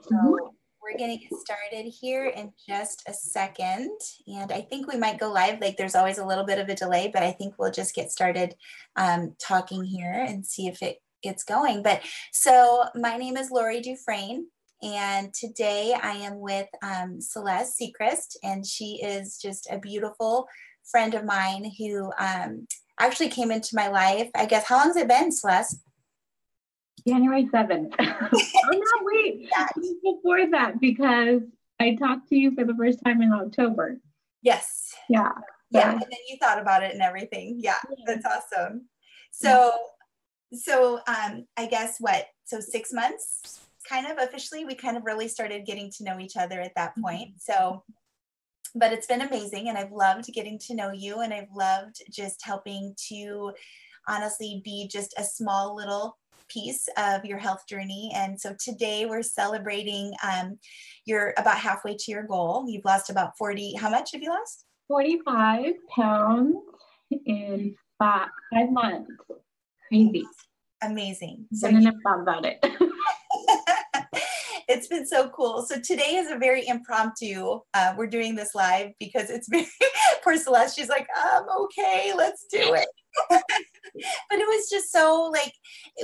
So we're going to get started here in just a second. And I think we might go live. Like there's always a little bit of a delay, but I think we'll just get started talking here and see if it gets going. But so my name is Lori Dufresne. And today I am with Celest Secrist, and she is just a beautiful friend of mine who actually came into my life. I guess, how long has it been, Celeste? January 7th. Oh, no, wait. Before that, because I talked to you for the first time in October. Yes. Yeah. Yeah. And then you thought about it and everything. Yeah. That's awesome. So I guess so 6 months kind of officially, we kind of really started getting to know each other at that point. So, but it's been amazing, and I've loved getting to know you, and I've loved just helping to honestly be just a small little piece of your health journey. And so today we're celebrating, you're about halfway to your goal. You've lost about 40, how much have you lost? 45 pounds in 5 months. Crazy. Amazing. So I never thought about it. It's been so cool. So today is a very impromptu, we're doing this live because it's very, poor Celeste, she's like, okay, let's do it. But it was just so like,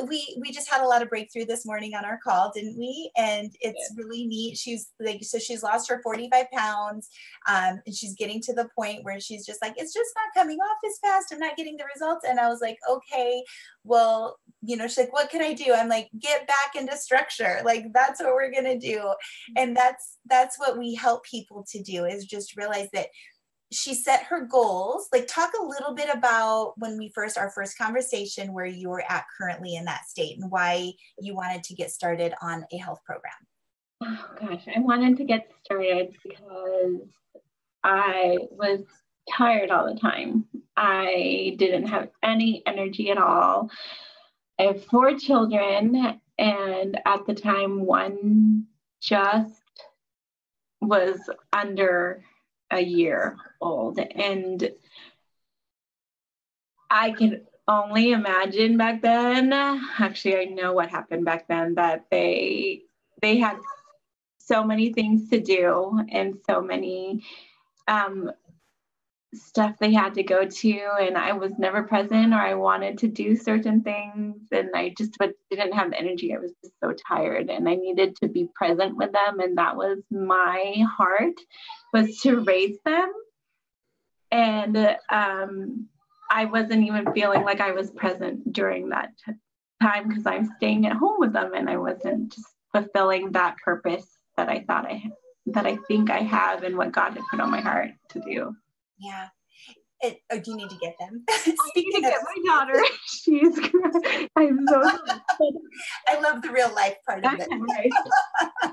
we just had a lot of breakthrough this morning on our call, didn't we? And it's really neat. She's like, so she's lost her 45 pounds and she's getting to the point where she's just like, it's just not coming off as fast. I'm not getting the results. And I was like, okay, well, she's like, what can I do? I'm like, get back into structure. Like, that's what we're going to do. And that's what we help people to do, is just realize that she set her goals. Like, talk a little bit about our first conversation, where you were at currently in that state and why you wanted to get started on a health program. Oh gosh, I wanted to get started because I was tired all the time. I didn't have any energy at all. I have 4 children, and at the time, one just was under a year old, and I could only imagine back then, actually I know what happened back then, that they had so many things to do and so many stuff they had to go to, and I was never present, or I wanted to do certain things and I just didn't have the energy. I was just so tired, and I needed to be present with them, and that was my heart, was to raise them. And I wasn't even feeling like I was present during that time because I'm staying at home with them, and I wasn't just fulfilling that purpose that I thought that I think I have, and what God had put on my heart to do. Yeah. Do you need to get them? I need to get my daughter. I'm so sorry. I love the real life part of it. Right.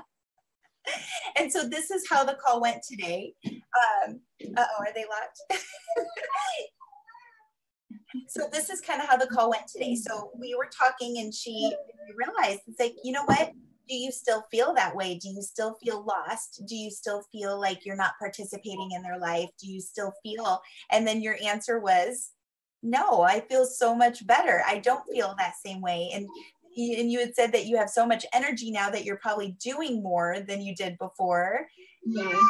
And so this is how the call went today. Are they locked? So this is kind of how the call went today. So we were talking, and we realized, it's like, you know what? Do you still feel that way? Do you still feel lost? Do you still feel like you're not participating in their life? Do you still feel? And then your answer was, no, I feel so much better. I don't feel that same way. And you had said that you have so much energy now that you're probably doing more than you did before. Yeah.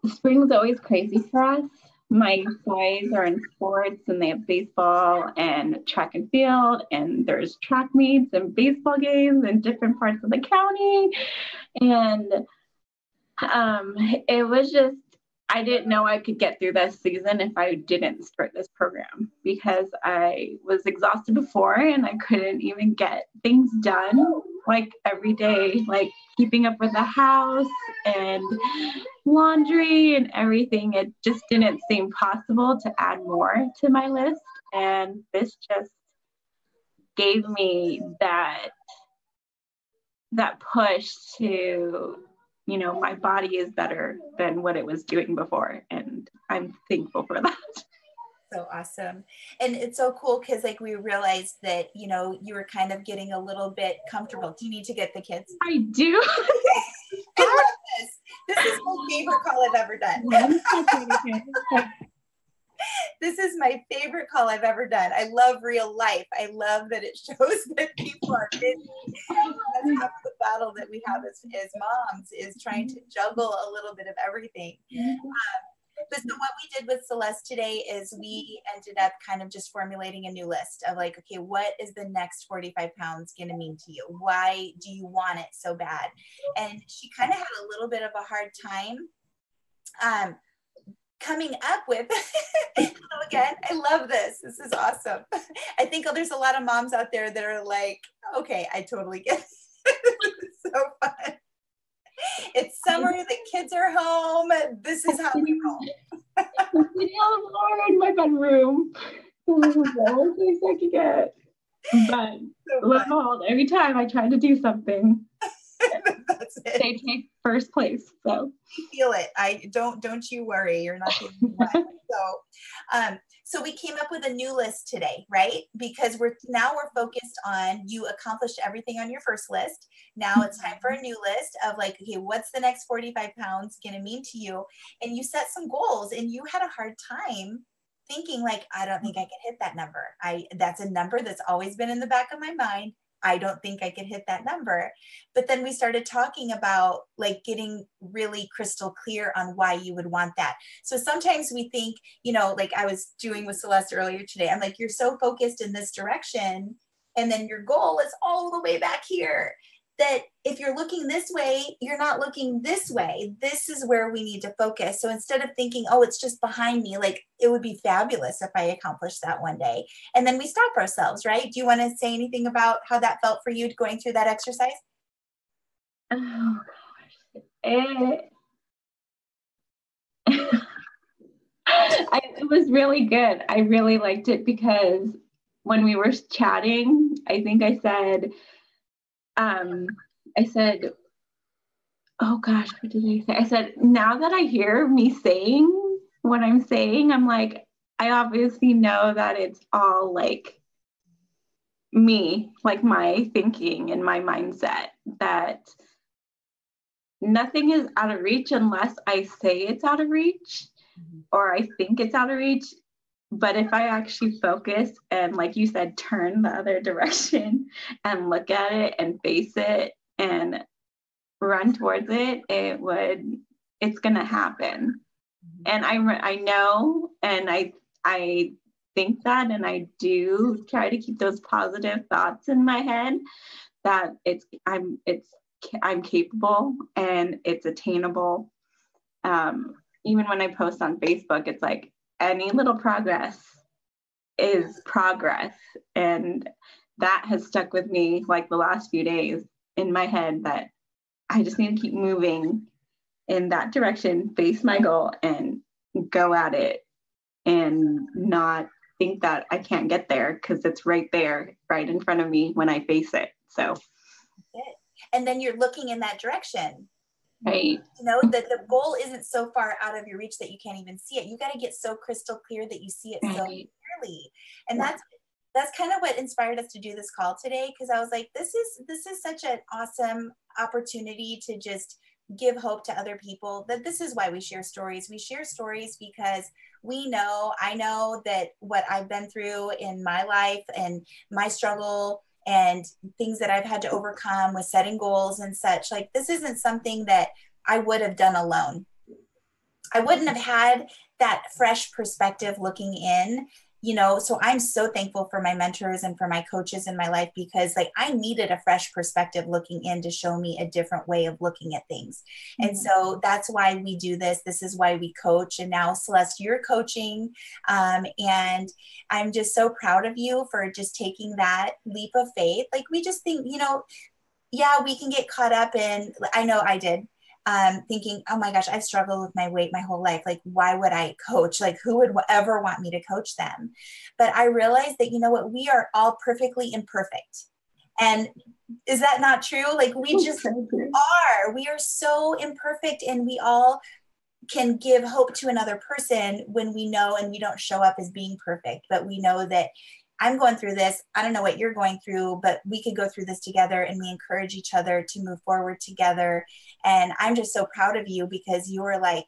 Spring's always crazy for us. My boys are in sports, and they have baseball and track and field, and there's track meets and baseball games in different parts of the county. And it was just, I didn't know I could get through this season if I didn't start this program, because I was exhausted before and I couldn't even get things done, like every day, like keeping up with the house and laundry and everything. It just didn't seem possible to add more to my list. And this just gave me that push to, my body is better than what it was doing before. And I'm thankful for that. So awesome. And it's so cool because like we realized that, you were kind of getting a little bit comfortable. Do you need to get the kids? I do. I love this. This is my favorite call I've ever done. This is my favorite call I've ever done. I love real life. I love that it shows that people are busy. That's half the battle that we have as moms, is trying to juggle a little bit of everything. But so what we did with Celeste today is we ended up kind of just formulating a new list of like, okay, what is the next 45 pounds going to mean to you? Why do you want it so bad? And she kind of had a little bit of a hard time coming up with, again, I love this. This is awesome. I think there's a lot of moms out there that are like, okay, I totally get it. It's so fun. It's summer, the kids are home. This is how we roll. I'm sitting on the floor in my bedroom. The place I could get. But lo and behold, every time I try to do something, That's it. they take first place. So I feel it. I don't you worry. You're not the only one. So we came up with a new list today, right? Because we're focused on, you accomplished everything on your first list. Now it's time for a new list of like, okay, what's the next 45 pounds going to mean to you? And you set some goals, and you had a hard time thinking like, I don't think I can hit that number. That's a number that's always been in the back of my mind. I don't think I could hit that number. But then we started talking about like getting really crystal clear on why you would want that. So sometimes we think, like I was doing with Celeste earlier today, I'm like, you're so focused in this direction, and then your goal is all the way back here, that if you're looking this way, you're not looking this way. This is where we need to focus. So instead of thinking, oh, it's just behind me, like it would be fabulous if I accomplished that one day. And then we stop ourselves, right? Do you want to say anything about how that felt for you going through that exercise? Oh gosh. It was really good. I really liked it because when we were chatting, I think I said, oh gosh, what did I say? I said, now that I hear me saying what I'm saying, I'm like, I obviously know that it's all like me, like my thinking and my mindset, that nothing is out of reach unless I say it's out of reach or I think it's out of reach. But if I actually focus and, like you said, turn the other direction and look at it and face it and run towards it, it's going to happen. And I know, and I think that, and I do try to keep those positive thoughts in my head that I'm capable and it's attainable. Even when I post on Facebook, it's like, any little progress is progress. And that has stuck with me like the last few days in my head, that I just need to keep moving in that direction, face my goal and go at it, and not think that I can't get there, because it's right there, right in front of me when I face it. So, and then you're looking in that direction. Right. That the goal isn't so far out of your reach that you can't even see it. You got to get so crystal clear that you see it so clearly. And that's kind of what inspired us to do this call today, because I was like, this is such an awesome opportunity to just give hope to other people. That this is why we share stories. We share stories because I know that what I've been through in my life and my struggle and things that I've had to overcome with setting goals and such, like this isn't something that I would have done alone. I wouldn't have had that fresh perspective looking in, so I'm so thankful for my mentors and for my coaches in my life, because like I needed a fresh perspective looking in to show me a different way of looking at things. Mm-hmm. And so that's why we do this. This is why we coach. And now, Celeste, you're coaching. And I'm just so proud of you for just taking that leap of faith. Like we just think, yeah, we can get caught up in, I know I did, thinking, oh my gosh, I've struggled with my weight my whole life. Like, why would I coach? Like, who would ever want me to coach them? But I realized that, we are all perfectly imperfect. And is that not true? Like, we just are. We are so imperfect, and we all can give hope to another person when we know, and we don't show up as being perfect, but we know that I'm going through this. I don't know what you're going through, but we could go through this together, and we encourage each other to move forward together. And I'm just so proud of you, because you were like,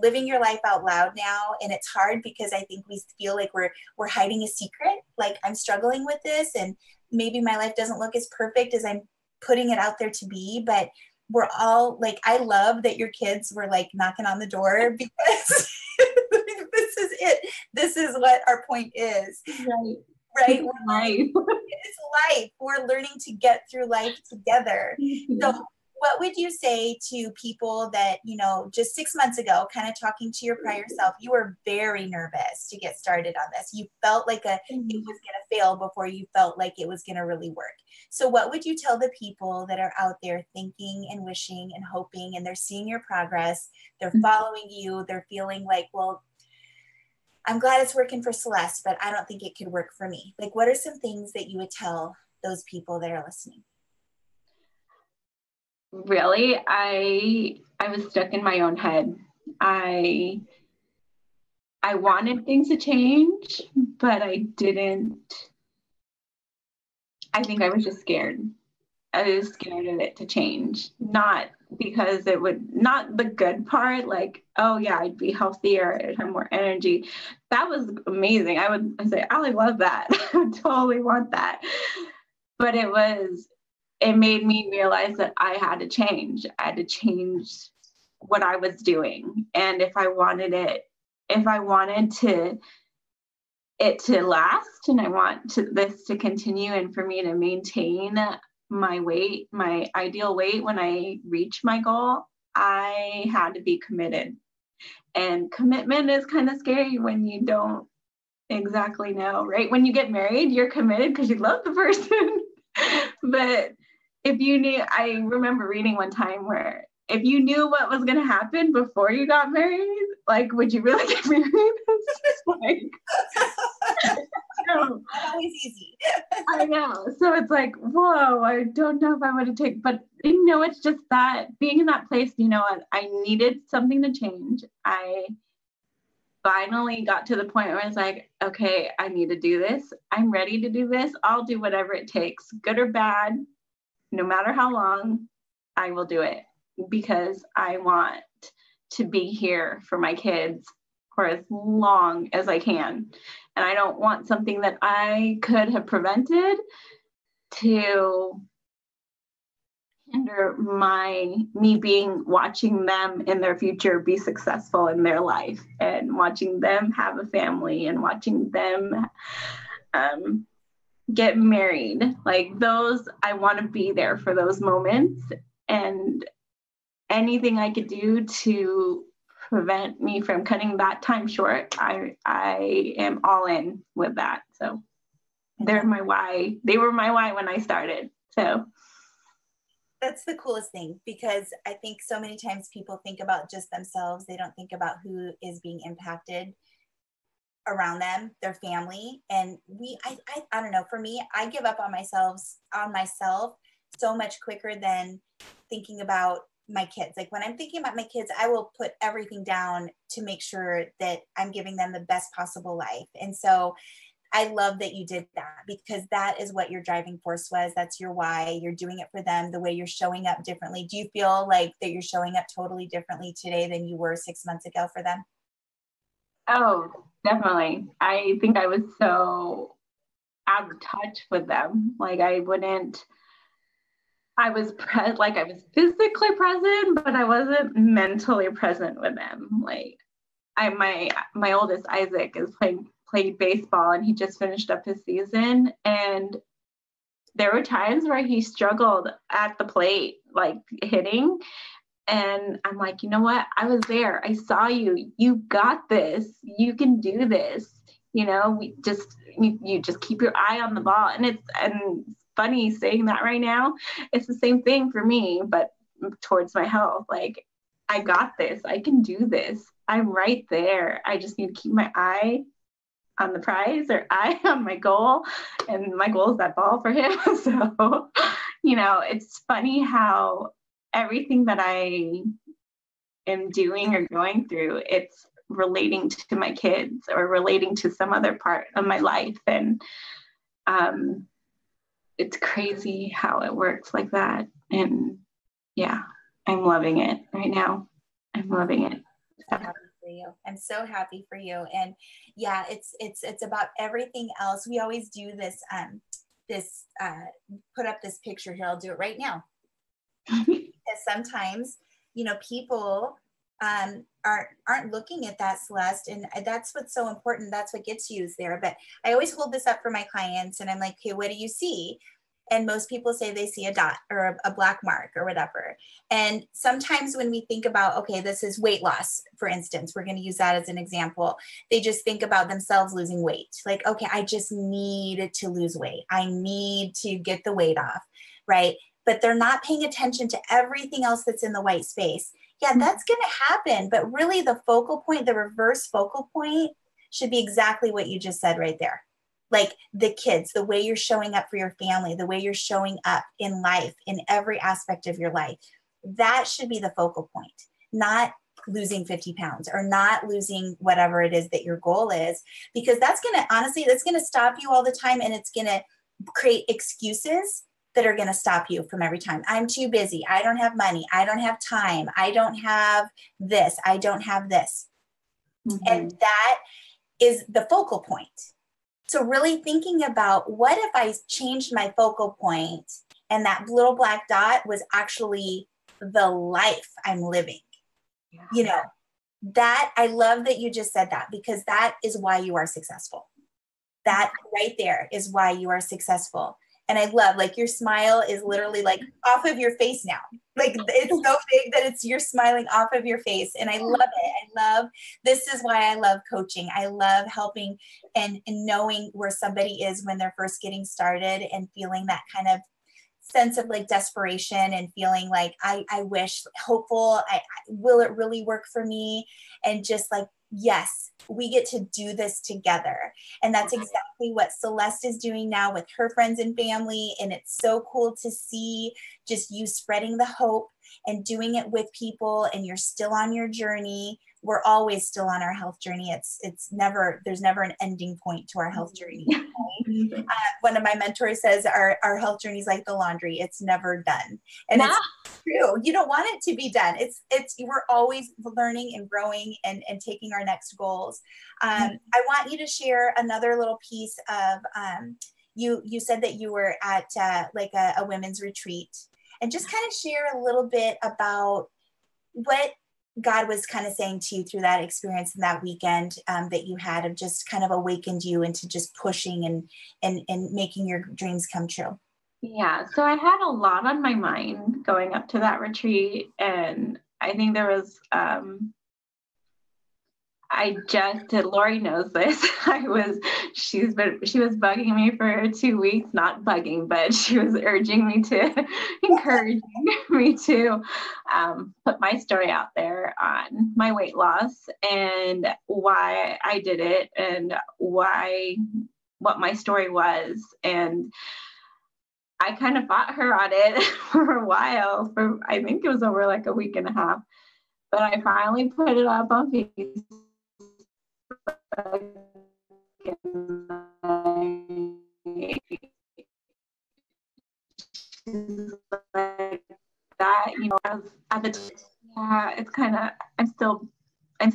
living your life out loud now. And it's hard because I think we feel like we're hiding a secret. Like, I'm struggling with this, and maybe my life doesn't look as perfect as I'm putting it out there to be, but we're all like, I love that your kids were like knocking on the door, because this is it. This is what our point is. Right. Right? Life. It's life. We're learning to get through life together. So what would you say to people that, you know, just 6 months ago, kind of talking to your prior self, you were very nervous to get started on this. You felt like it was going to fail before you felt like it was going to really work. So what would you tell the people that are out there thinking and wishing and hoping, and they're seeing your progress, they're following you, they're feeling like, well, I'm glad it's working for Celeste, but I don't think it could work for me. Like, what are some things that you would tell those people that are listening? Really, I was stuck in my own head. I wanted things to change, but I didn't. I think I was just scared. I was scared of it to change, not because it would, not the good part, like, oh yeah, I'd be healthier, I'd have more energy. That was amazing. I'd say, oh, I love that. I totally want that. But it made me realize that I had to change. I had to change what I was doing. And if I wanted it to last, and I want this to continue, and for me to maintain my weight, my ideal weight when I reach my goal, I had to be committed. And commitment is kind of scary when you don't exactly know, right? When you get married, you're committed because you love the person. But if you knew, I remember reading one time where if you knew what was going to happen before you got married, like, would you really get married? It's just like, not always easy. I know. So it's like, whoa, I don't know if I would have taken, but you know, it's just that being in that place, you know what, I needed something to change. I finally got to the point where I was like, okay, I need to do this. I'm ready to do this. I'll do whatever it takes, good or bad, no matter how long, I will do it, because I want to be here for my kids for as long as I can. And I don't want something that I could have prevented to hinder watching them in their future be successful in their life, and watching them have a family, and watching them get married. Like those, I want to be there for those moments, and anything I could do to prevent me from cutting that time short, I am all in with that. So they're my why. They were my why when I started. So that's the coolest thing, because I think so many times people think about just themselves. They don't think about who is being impacted around them, their family. And I don't know, for me, I give up on myself so much quicker than thinking about my kids. Like when I'm thinking about my kids, I will put everything down to make sure that I'm giving them the best possible life. And so I love that you did that, because that is what your driving force was. That's your why. You're doing it for them, the way you're showing up differently. Do you feel like that you're showing up totally differently today than you were 6 months ago for them? Oh, definitely. I think I was so out of touch with them. Like I was physically present, but I wasn't mentally present with them. Like my oldest Isaac is played baseball, and he just finished up his season, and there were times where he struggled at the plate, like hitting. And I'm like, you know what? I was there. I saw you. You got this. You can do this. You know, you just keep your eye on the ball. And it's funny saying that right now. It's the same thing for me, but towards my health. Like, I got this. I can do this. I'm right there. I just need to keep my eye on the prize, or eye on my goal. And my goal is that ball for him. So, you know, it's funny how everything that I am doing or going through, it's relating to my kids or relating to some other part of my life. And it's crazy how it works like that. And yeah, I'm loving it right now. I'm loving it. for you. I'm so happy for you. And yeah, it's about everything else. We always do this, put up this picture here. I'll do it right now. Because sometimes, people aren't looking at that, Celeste, and that's what's so important. That's what gets used there. But I always hold this up for my clients, and I'm like, okay, what do you see? And most people say they see a dot or a black mark or whatever. And sometimes when we think about, okay, this is weight loss, for instance, we're going to use that as an example. They just think about themselves losing weight. Like, okay, I just need to lose weight. I need to get the weight off, right? But they're not paying attention to everything else that's in the white space. Yeah, that's going to happen. But really the focal point, the reverse focal point should be exactly what you just said right there. Like the kids, the way you're showing up for your family, the way you're showing up in life, in every aspect of your life, that should be the focal point, not losing 50 pounds or not losing whatever it is that your goal is, because that's going to, honestly, that's going to stop you all the time. And it's going to create excuses that are going to stop you from every time. I'm too busy. I don't have money. I don't have time. I don't have this. I don't have this. Mm-hmm. And that is the focal point. So really thinking about, what if I changed my focal point and that little black dot was actually the life I'm living? Yeah. That, I love that you just said that, because that is why you are successful. That right there is why you are successful. And I love, like, your smile is literally like off of your face now. Like, it's so big that you're smiling off of your face. And I love it. This is why I love coaching. I love helping and knowing where somebody is when they're first getting started and feeling that kind of sense of like desperation and feeling like, I wish, hopeful, will it really work for me? And just like, yes, we get to do this together. And that's exactly what Celeste is doing now with her friends and family. And it's so cool to see just you spreading the hope and doing it with people, and you're still on your journey. We're always still on our health journey. There's never an ending point to our health journey. One of my mentors says our health journey is like the laundry. It's never done. And it's true. You don't want it to be done. We're always learning and growing and taking our next goals. I want you to share another little piece of, you said that you were at like a women's retreat, and just kind of share a little bit about what God was kind of saying to you through that experience and that weekend that you had, of just kind of awakened you into just pushing and making your dreams come true. Yeah. So I had a lot on my mind going up to that retreat. And I think there was, Lori knows this. She was bugging me for 2 weeks, not bugging, but she was urging me to, encouraging me to put my story out there on my weight loss and why I did it and what my story was. And I kind of fought her on it for a while, I think it was over like a week and a half, but I finally put it up on Facebook. That, I was at the time, yeah, it's kind of, I'm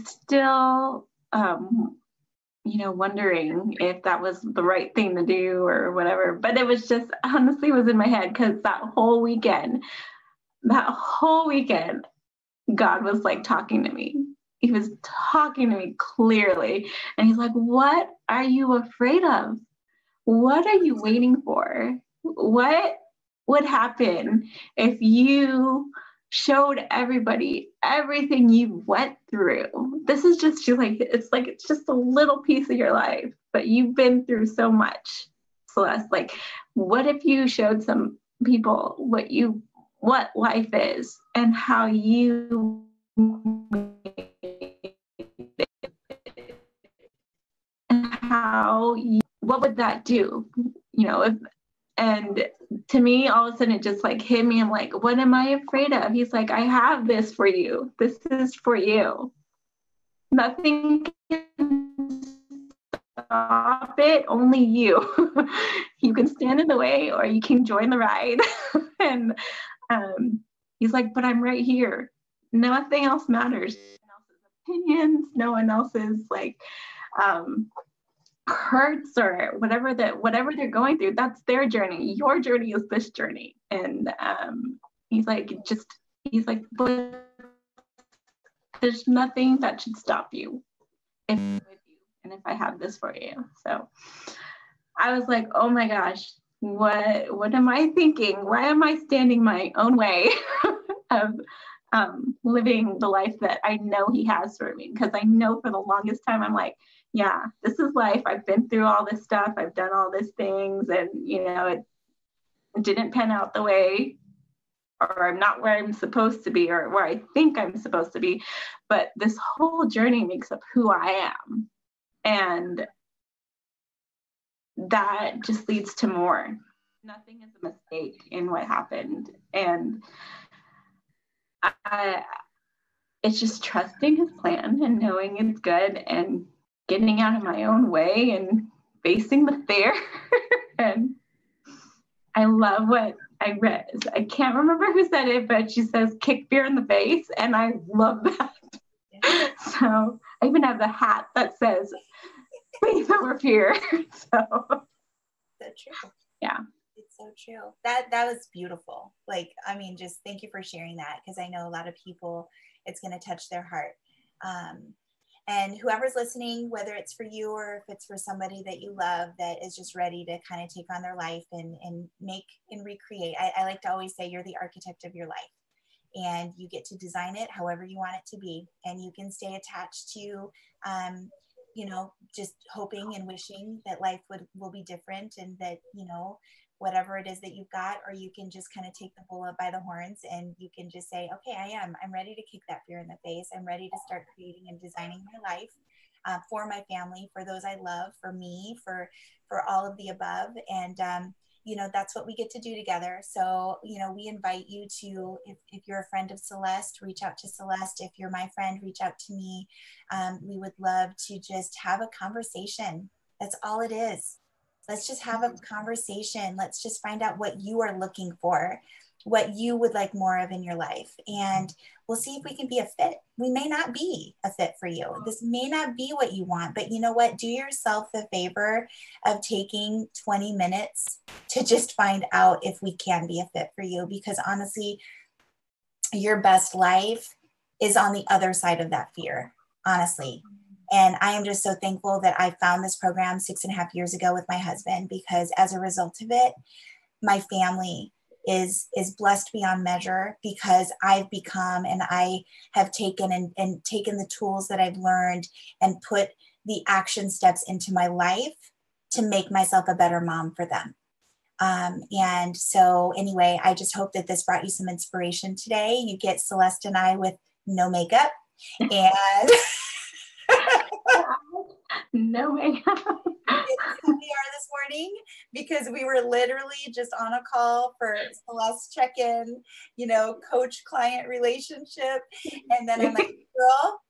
still wondering if that was the right thing to do or whatever, but it was just, honestly, was in my head, because that whole weekend, God was like talking to me. He was talking to me clearly. And he's like, what are you afraid of? What are you waiting for? What would happen if you showed everybody everything you went through? This is just it's just a little piece of your life, but you've been through so much, Celeste. Like, what if you showed some people what life is and how you what would that do? And to me, all of a sudden it just like hit me. I'm like, what am I afraid of? He's like, I have this for you. This is for you. Nothing can stop it, only you. You can stand in the way or you can join the ride. And he's like, but I'm right here. Nothing else matters. opinions, no one else's like hurts or whatever they're going through. That's their journey. Your journey is this journey. And he's like, but there's nothing that should stop you if I'm with you and if I have this for you. So I was like, oh my gosh, what am I thinking? Why am I standing my own way of living the life that I know he has for me? Because I know for the longest time, I'm like, yeah, this is life. I've been through all this stuff. I've done all these things, and it didn't pan out the way, or I'm not where I'm supposed to be, or where I think I'm supposed to be. But this whole journey makes up who I am. And that just leads to more. Nothing is a mistake in what happened. And it's just trusting his plan and knowing it's good and getting out of my own way and facing the fear. And I love what I read. I can't remember who said it, but she says, kick fear in the face. And I love that. Yeah. So I even have the hat that says, faith over fear. So true. Yeah. It's so true. That was beautiful. Like, I mean, just thank you for sharing that, because I know a lot of people, it's going to touch their heart. And whoever's listening, whether it's for you or if it's for somebody that you love that is just ready to kind of take on their life and make and recreate. I like to always say you're the architect of your life, and you get to design it however you want it to be. And you can stay attached to, just hoping and wishing that life will be different, and that, whatever it is that you've got, or you can just kind of take the bull up by the horns and you can just say, okay, I'm ready to kick that fear in the face. I'm ready to start creating and designing my life for my family, for those I love, for me, for all of the above. And, that's what we get to do together. So, we invite you to, if you're a friend of Celeste, reach out to Celeste. If you're my friend, reach out to me. We would love to just have a conversation. That's all it is. Let's just have a conversation. Let's just find out what you are looking for, what you would like more of in your life. And we'll see if we can be a fit. We may not be a fit for you. This may not be what you want, but you know what? Do yourself the favor of taking 20 minutes to just find out if we can be a fit for you. Because honestly, your best life is on the other side of that fear, honestly. And I am just so thankful that I found this program 6.5 years ago with my husband, because as a result of it, my family is blessed beyond measure, because I've become, and I have taken and taken the tools that I've learned and put the action steps into my life to make myself a better mom for them. And so anyway, I just hope that this brought you some inspiration today. You get Celeste and I with no makeup and no makeup. Who we are this morning, because we were literally just on a call for Celeste check-in, coach-client relationship. And then I'm like, girl,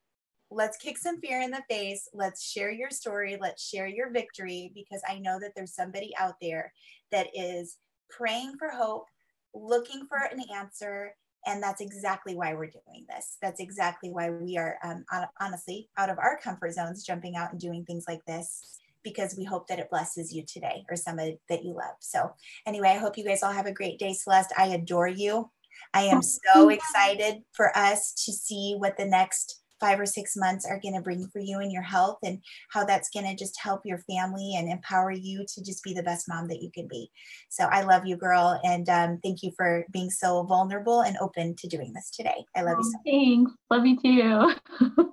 let's kick some fear in the face. Let's share your story. Let's share your victory, because I know that there's somebody out there that is praying for hope, looking for an answer. And that's exactly why we're doing this. That's exactly why we are honestly out of our comfort zones, jumping out and doing things like this, because we hope that it blesses you today or somebody that you love. So anyway, I hope you guys all have a great day. Celeste, I adore you. I am so excited for us to see what the next 5 or 6 months are going to bring for you and your health, and how that's going to just help your family and empower you to just be the best mom that you can be. So I love you, girl. And thank you for being so vulnerable and open to doing this today. I love you so much. Thanks. Love you too.